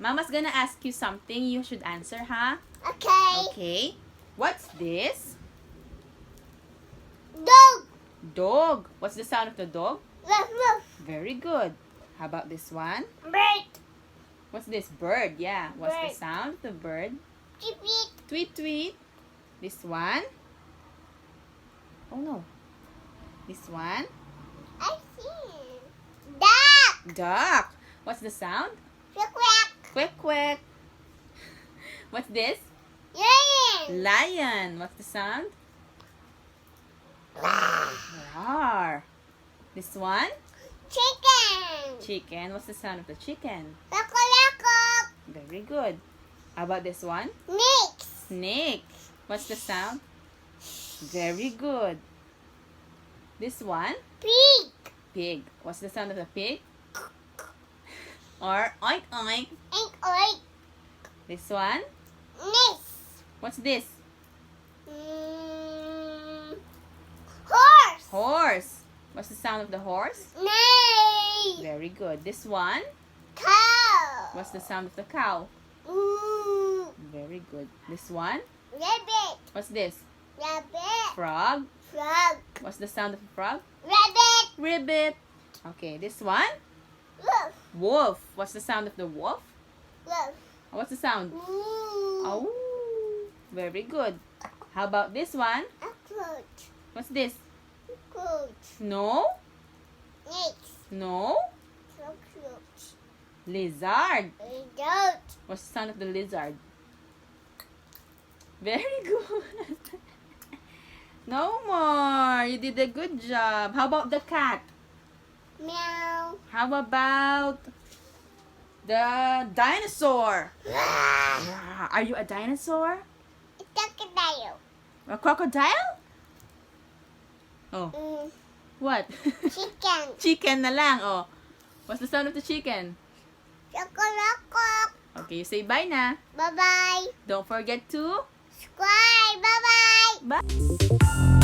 Mama's gonna ask you something. You should answer, huh? Okay. Okay. What's this? Dog. Dog. What's the sound of the dog? Ruff, ruff. Very good. How about this one? Bird. What's this? Bird. Yeah. What's the Bird. sound of the bird? Chip it. Tweet, tweet. This one? Oh no. This one? I see. Duck. Duck. What's the sound? Quack, quack. Quack, quack. What's this? Lion. Lion. What's the sound? Roar. This one? Chicken. Chicken. What's the sound of the chicken? Loco. Very good. How about this one? Mix. Snake. What's the sound? Very good. This one? Pig. Pig. What's the sound of the pig? Or oink oink. Oink, oink. This one? Miss. What's this? Horse. Horse. What's the sound of the horse? Neigh. Very good. This one? Cow. What's the sound of the cow? Ooh. Very good. This one? Rabbit. What's this? Rabbit. Frog. Frog. What's the sound of a frog? Rabbit. Ribbit. Okay, this one? Wolf. Wolf. What's the sound of the wolf? Wolf. What's the sound? Ooh. Oh, very good. How about this one? A coach. What's this? Coach. Snow? Next. No? Coach. Lizard. Goat. What's the sound of the lizard? Very good. No more. You did a good job. How about the cat? Meow. How about the dinosaur? Are you a dinosaur? Crocodile. A crocodile? Oh, what? Chicken. Chicken na lang. Oh. What's the sound of the chicken? Chocolate. Okay, you say bye na. Bye-bye. Don't forget to Subscribe. Bye-bye. bye.